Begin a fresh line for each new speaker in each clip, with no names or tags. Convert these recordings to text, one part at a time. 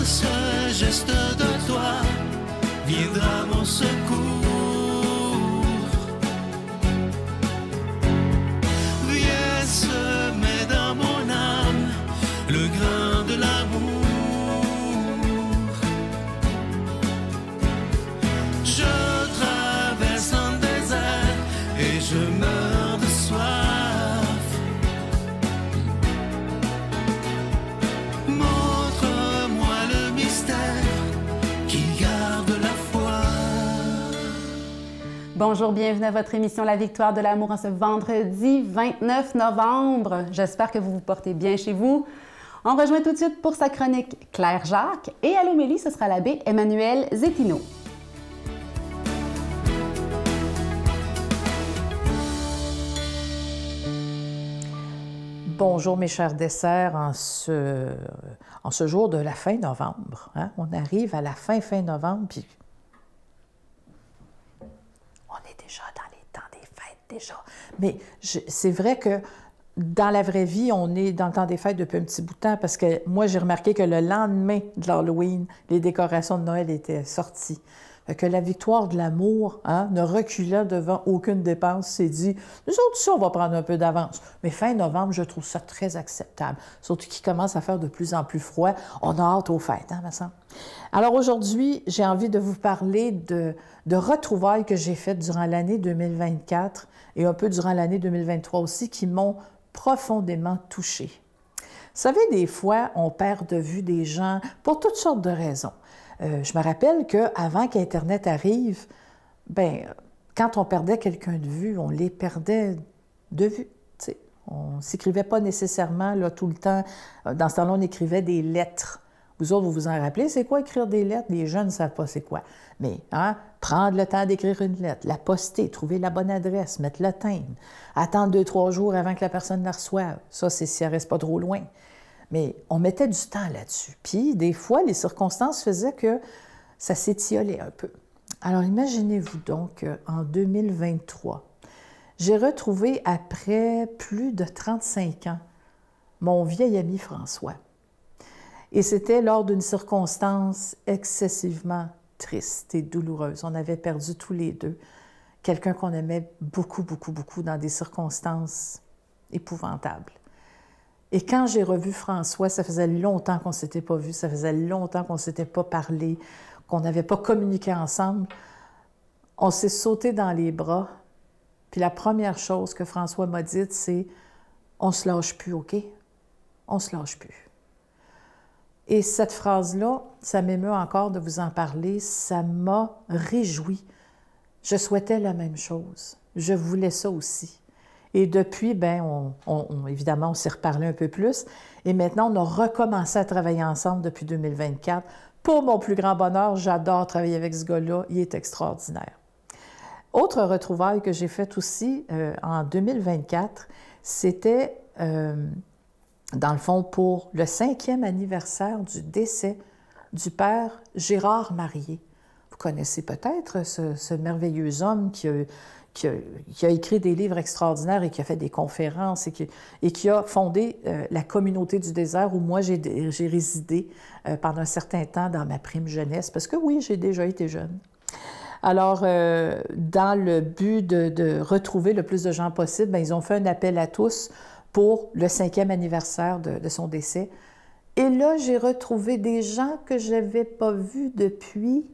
ce geste de toi viendra mon secours. Viens semer dans mon âme le grain de l'amour. Je traverse un désert et je meurs de soif. Montre-moi le mystère qui garde la foi.
Bonjour, bienvenue à votre émission La Victoire de l'amour en ce vendredi 29 novembre. J'espère que vous vous portez bien chez vous. On rejoint tout de suite pour sa chronique Claire Jacques et à l'homélie, ce sera l'abbé Emmanuel Zétino.
Bonjour mes chers desserts, en ce jour de la fin novembre. Hein? On arrive à la fin novembre, puis on est déjà dans les temps des fêtes déjà. Mais c'est vrai que dans la vraie vie, on est dans le temps des fêtes depuis un petit bout de temps parce que moi, j'ai remarqué que le lendemain de l'Halloween, les décorations de Noël étaient sorties. Que la victoire de l'amour ne recula devant aucune dépense, s'est dit, nous autres aussi, on va prendre un peu d'avance. Mais fin novembre, je trouve ça très acceptable. Surtout qu'il commence à faire de plus en plus froid. On a hâte aux fêtes, hein, Vincent? Alors aujourd'hui, j'ai envie de vous parler de retrouvailles que j'ai faites durant l'année 2024 et un peu durant l'année 2023 aussi, qui m'ont profondément touchée. Vous savez, des fois, on perd de vue des gens pour toutes sortes de raisons. Je me rappelle qu'avant qu'Internet arrive, quand on perdait quelqu'un de vue, on les perdait de vue. T'sais. On ne s'écrivait pas nécessairement là, tout le temps. Dans ce temps-là, on écrivait des lettres. Vous autres, vous vous en rappelez, c'est quoi écrire des lettres? Les jeunes ne savent pas c'est quoi. Mais prendre le temps d'écrire une lettre, la poster, trouver la bonne adresse, mettre le timbre, attendre 2-3 jours avant que la personne la reçoive. Ça, c'est si elle ne reste pas trop loin. Mais on mettait du temps là-dessus. Puis, des fois, les circonstances faisaient que ça s'étiolait un peu. Alors, imaginez-vous donc en 2023, j'ai retrouvé après plus de 35 ans mon vieil ami François. Et c'était lors d'une circonstance excessivement triste et douloureuse. On avait perdu tous les deux quelqu'un qu'on aimait beaucoup, beaucoup, beaucoup dans des circonstances épouvantables. Et quand j'ai revu François, ça faisait longtemps qu'on ne s'était pas vu, ça faisait longtemps qu'on ne s'était pas parlé, qu'on n'avait pas communiqué ensemble. On s'est sauté dans les bras. Puis la première chose que François m'a dite, c'est « On se lâche plus, OK? On se lâche plus. » Et cette phrase-là, ça m'émeut encore de vous en parler, ça m'a réjoui. Je souhaitais la même chose. Je voulais ça aussi. Et depuis, évidemment, on s'est reparlé un peu plus. Et maintenant, on a recommencé à travailler ensemble depuis 2024. Pour mon plus grand bonheur, j'adore travailler avec ce gars-là. Il est extraordinaire. Autre retrouvaille que j'ai faite aussi en 2024, c'était, dans le fond, pour le 5e anniversaire du décès du père Gérard Marié. Vous connaissez peut-être ce merveilleux homme qui a écrit des livres extraordinaires et qui a fait des conférences et qui a fondé la communauté du désert où moi j'ai résidé pendant un certain temps dans ma prime jeunesse, parce que oui, j'ai déjà été jeune. Alors, dans le but de retrouver le plus de gens possible, ils ont fait un appel à tous pour le 5e anniversaire de son décès. Et là, j'ai retrouvé des gens que je n'avais pas vus depuis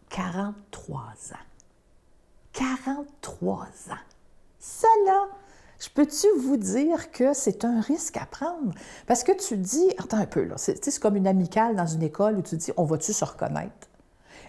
43 ans. 43 ans. Ça, là, je peux-tu vous dire que c'est un risque à prendre? Parce que tu dis, attends un peu, là, c'est comme une amicale dans une école où tu dis, on va-tu se reconnaître?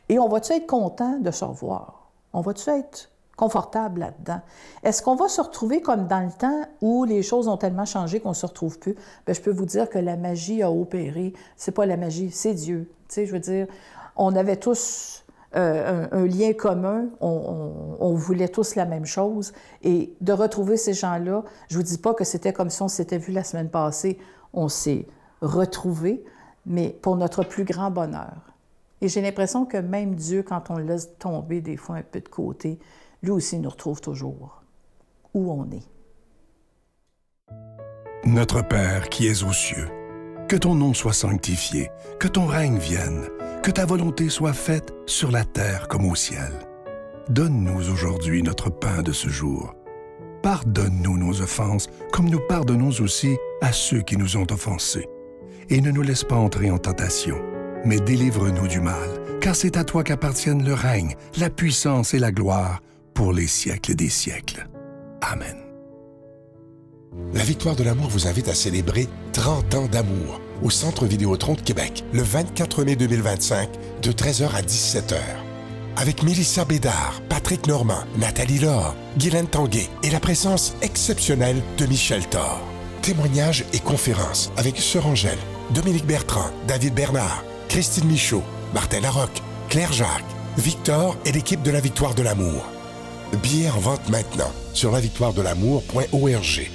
Et on va-tu être content de se revoir? On va-tu être confortable là-dedans? Est-ce qu'on va se retrouver comme dans le temps où les choses ont tellement changé qu'on ne se retrouve plus? Bien, je peux vous dire que la magie a opéré. C'est pas la magie, c'est Dieu. Tu sais, je veux dire, on avait tous un lien commun, on voulait tous la même chose. Et de retrouver ces gens-là, je ne vous dis pas que c'était comme si on s'était vu la semaine passée, on s'est retrouvés, mais pour notre plus grand bonheur. Et j'ai l'impression que même Dieu, quand on le laisse tomber des fois un peu de côté, lui aussi nous retrouve toujours où on est.
Notre Père qui es aux cieux, Que ton nom soit sanctifié, que ton règne vienne, que ta volonté soit faite sur la terre comme au ciel. Donne-nous aujourd'hui notre pain de ce jour. Pardonne-nous nos offenses, comme nous pardonnons aussi à ceux qui nous ont offensés. Et ne nous laisse pas entrer en tentation, mais délivre-nous du mal, car c'est à toi qu'appartiennent le règne, la puissance et la gloire pour les siècles des siècles. Amen.
La Victoire de l'amour vous invite à célébrer 30 ans d'amour au Centre Vidéotron de Québec, le 24 mai 2025, de 13h à 17h. Avec Mélissa Bédard, Patrick Normand, Nathalie Laure, Guylaine Tanguay et la présence exceptionnelle de Michel Thor. Témoignages et conférences avec Sœur Angèle, Dominique Bertrand, David Bernard, Christine Michaud, Martin Larocque, Claire Jacques, Victor et l'équipe de la Victoire de l'amour. Billets en vente maintenant sur lavictoiredelamour.org.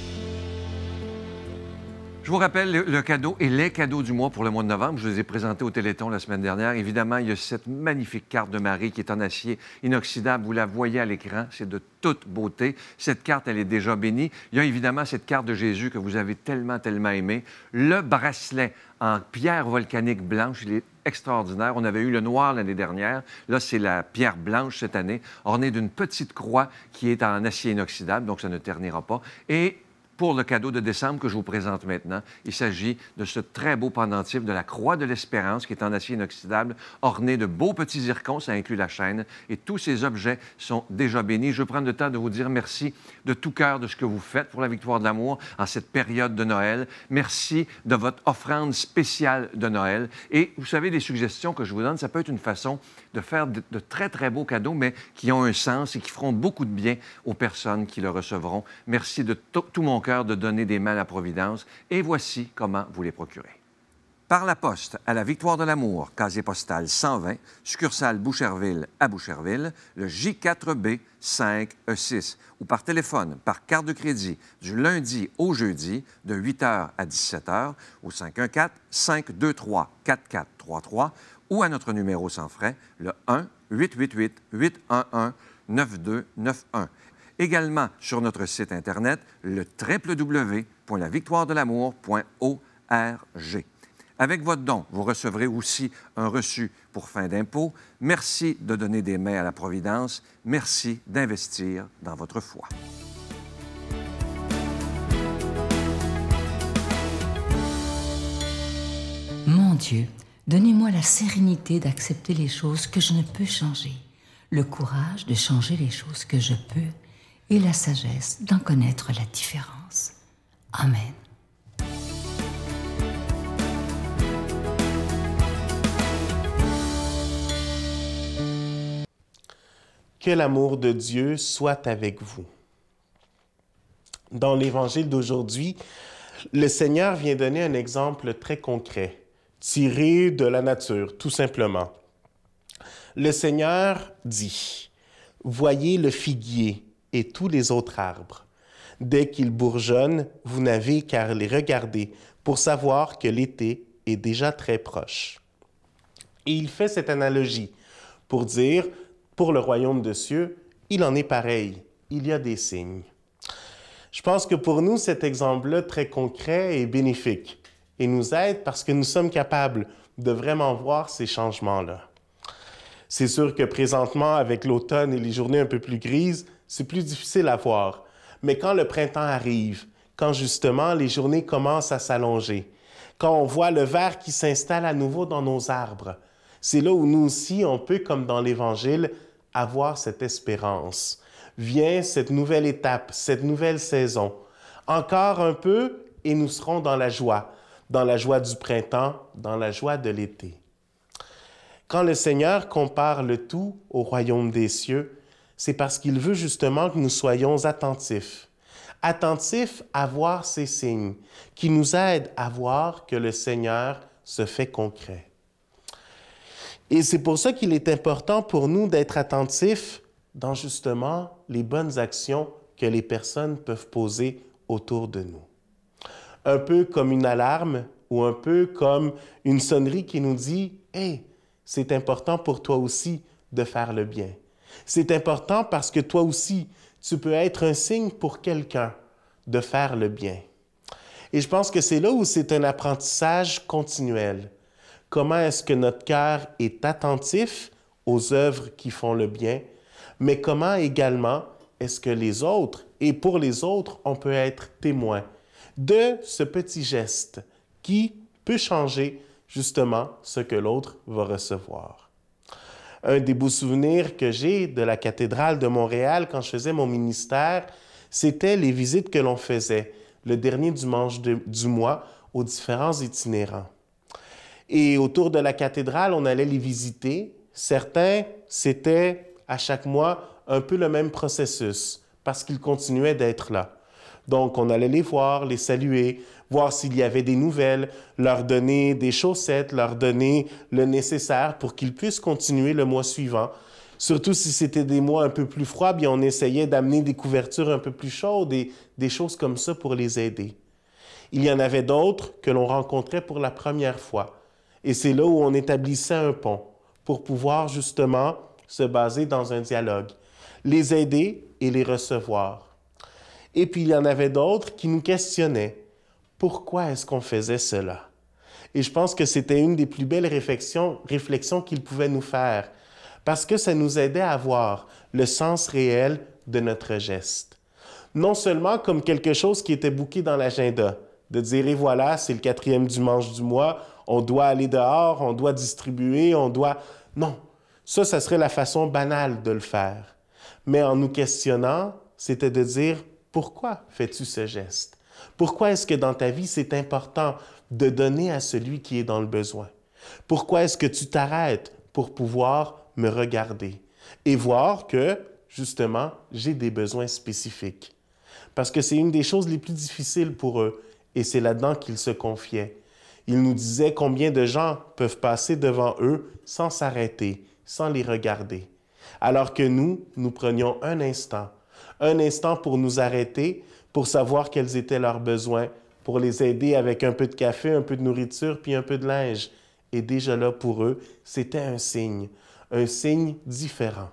Je vous rappelle le cadeau et les cadeaux du mois pour le mois de novembre. Je les ai présentés au Téléthon la semaine dernière. Évidemment, il y a cette magnifique carte de Marie qui est en acier inoxydable. Vous la voyez à l'écran. C'est de toute beauté. Cette carte, elle est déjà bénie. Il y a évidemment cette carte de Jésus que vous avez tellement, tellement aimée. Le bracelet en pierre volcanique blanche, il est extraordinaire. On avait eu le noir l'année dernière. Là, c'est la pierre blanche cette année, ornée d'une petite croix qui est en acier inoxydable, donc ça ne ternira pas. Et pour le cadeau de décembre que je vous présente maintenant, il s'agit de ce très beau pendentif de la Croix de l'Espérance qui est en acier inoxydable, orné de beaux petits zircons, ça inclut la chaîne, et tous ces objets sont déjà bénis. Je veux prendre le temps de vous dire merci de tout cœur de ce que vous faites pour la Victoire de l'amour en cette période de Noël. Merci de votre offrande spéciale de Noël. Et vous savez, les suggestions que je vous donne, ça peut être une façon de faire de très, très beaux cadeaux, mais qui ont un sens et qui feront beaucoup de bien aux personnes qui le recevront. Merci de tout mon cœur de donner des mains à la Providence. Et voici comment vous les procurer. Par la poste à la Victoire de l'amour, casier postal 120, succursale Boucherville à Boucherville, le J4B 5E6, ou par téléphone, par carte de crédit, du lundi au jeudi, de 8h à 17h, au 514-523-4433, ou à notre numéro sans frais, le 1-888-811-9291. Également sur notre site Internet, le www.lavictoiredelamour.org. Avec votre don, vous recevrez aussi un reçu pour fin d'impôt. Merci de donner des mains à la Providence. Merci d'investir dans votre foi.
Mon Dieu, donnez-moi la sérénité d'accepter les choses que je ne peux changer, le courage de changer les choses que je peux et la sagesse d'en connaître la différence. Amen.
Que l'amour de Dieu soit avec vous. Dans l'Évangile d'aujourd'hui, le Seigneur vient donner un exemple très concret, tiré de la nature, tout simplement. Le Seigneur dit, « Voyez le figuier et tous les autres arbres. Dès qu'ils bourgeonnent, vous n'avez qu'à les regarder pour savoir que l'été est déjà très proche. » Et il fait cette analogie pour dire, pour le royaume de cieux, il en est pareil, il y a des signes. Je pense que pour nous, cet exemple-là, très concret, est bénéfique et nous aide parce que nous sommes capables de vraiment voir ces changements-là. C'est sûr que présentement, avec l'automne et les journées un peu plus grises, c'est plus difficile à voir. Mais quand le printemps arrive, quand justement les journées commencent à s'allonger, quand on voit le vert qui s'installe à nouveau dans nos arbres, c'est là où nous aussi, on peut, comme dans l'Évangile, avoir cette espérance. Vient cette nouvelle étape, cette nouvelle saison. Encore un peu et nous serons dans la joie du printemps, dans la joie de l'été. Quand le Seigneur compare le tout au royaume des cieux, c'est parce qu'il veut justement que nous soyons attentifs. Attentifs à voir ces signes qui nous aident à voir que le Seigneur se fait concret. Et c'est pour ça qu'il est important pour nous d'être attentifs dans justement les bonnes actions que les personnes peuvent poser autour de nous. Un peu comme une alarme ou un peu comme une sonnerie qui nous dit « Hey, c'est important pour toi aussi de faire le bien. C'est important parce que toi aussi, tu peux être un signe pour quelqu'un de faire le bien. » Et je pense que c'est là où c'est un apprentissage continuel. Comment est-ce que notre cœur est attentif aux œuvres qui font le bien, mais comment également est-ce que les autres, et pour les autres, on peut être témoin de ce petit geste qui peut changer justement ce que l'autre va recevoir. Un des beaux souvenirs que j'ai de la cathédrale de Montréal quand je faisais mon ministère, c'était les visites que l'on faisait le dernier dimanche du mois aux différents itinérants. Et autour de la cathédrale, on allait les visiter. Certains, c'était à chaque mois un peu le même processus parce qu'ils continuaient d'être là. Donc, on allait les voir, les saluer, voir s'il y avait des nouvelles, leur donner des chaussettes, leur donner le nécessaire pour qu'ils puissent continuer le mois suivant. Surtout si c'était des mois un peu plus froids, bien on essayait d'amener des couvertures un peu plus chaudes et des choses comme ça pour les aider. Il y en avait d'autres que l'on rencontrait pour la première fois. Et c'est là où on établissait un pont pour pouvoir justement se baser dans un dialogue, les aider et les recevoir. Et puis il y en avait d'autres qui nous questionnaient. Pourquoi est-ce qu'on faisait cela? Et je pense que c'était une des plus belles réflexions qu'ils pouvaient nous faire, parce que ça nous aidait à voir le sens réel de notre geste. Non seulement comme quelque chose qui était booké dans l'agenda, de dire, et voilà, c'est le 4e dimanche du mois, on doit aller dehors, on doit distribuer, on doit... Non, ça serait la façon banale de le faire. Mais en nous questionnant, c'était de dire, pourquoi fais-tu ce geste? Pourquoi est-ce que dans ta vie, c'est important de donner à celui qui est dans le besoin? Pourquoi est-ce que tu t'arrêtes pour pouvoir me regarder et voir que, justement, j'ai des besoins spécifiques? Parce que c'est une des choses les plus difficiles pour eux, et c'est là-dedans qu'ils se confiaient. Ils nous disaient combien de gens peuvent passer devant eux sans s'arrêter, sans les regarder. Alors que nous prenions un instant pour nous arrêter, pour savoir quels étaient leurs besoins, pour les aider avec un peu de café, un peu de nourriture, puis un peu de linge. Et déjà là, pour eux, c'était un signe différent.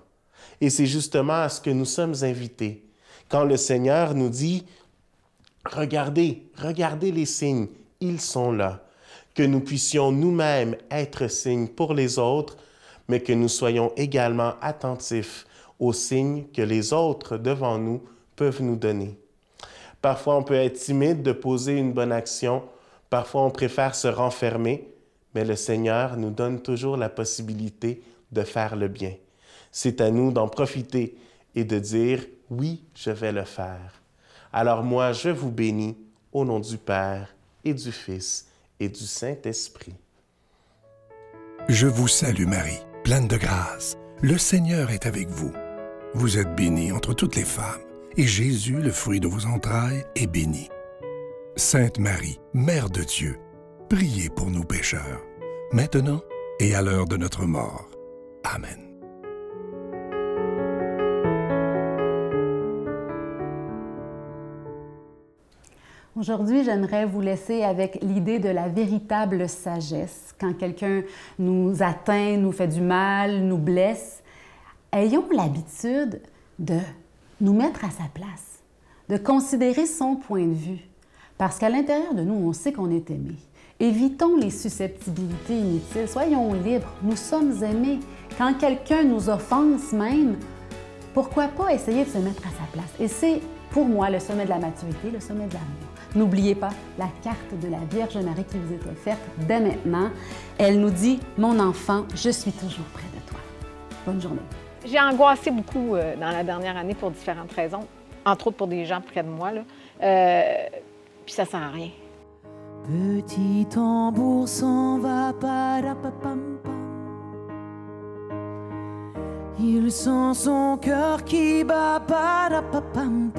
Et c'est justement à ce que nous sommes invités. Quand le Seigneur nous dit, regardez les signes, ils sont là. Que nous puissions nous-mêmes être signes pour les autres, mais que nous soyons également attentifs aux signes que les autres devant nous peuvent nous donner. Parfois, on peut être timide de poser une bonne action. Parfois, on préfère se renfermer, mais le Seigneur nous donne toujours la possibilité de faire le bien. C'est à nous d'en profiter et de dire « Oui, je vais le faire ». Alors moi, je vous bénis au nom du Père et du Fils et du Saint-Esprit.
Je vous salue Marie, pleine de grâce. Le Seigneur est avec vous. Vous êtes bénie entre toutes les femmes, et Jésus, le fruit de vos entrailles, est béni. Sainte Marie, Mère de Dieu, priez pour nous pécheurs, maintenant et à l'heure de notre mort. Amen.
Aujourd'hui, j'aimerais vous laisser avec l'idée de la véritable sagesse. Quand quelqu'un nous atteint, nous fait du mal, nous blesse, ayons l'habitude de nous mettre à sa place, de considérer son point de vue. Parce qu'à l'intérieur de nous, on sait qu'on est aimé. Évitons les susceptibilités inutiles, soyons libres, nous sommes aimés. Quand quelqu'un nous offense même, pourquoi pas essayer de se mettre à sa place? Et c'est pour moi le sommet de la maturité, le sommet de l'amour. N'oubliez pas la carte de la Vierge Marie qui vous est offerte dès maintenant. Elle nous dit « Mon enfant, je suis toujours près de toi ». Bonne journée.
J'ai angoissé beaucoup dans la dernière année pour différentes raisons, entre autres pour des gens près de moi, là. Puis ça sert à rien.
Petit tambour s'en va, parapapam. Il sent son cœur qui bat, parapapam.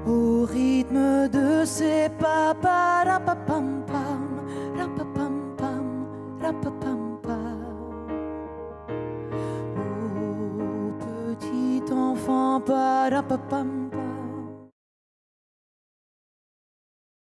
Au rythme de ses pas, parapapam, rapapam, rapapam. Oh, petit enfant, parapapam.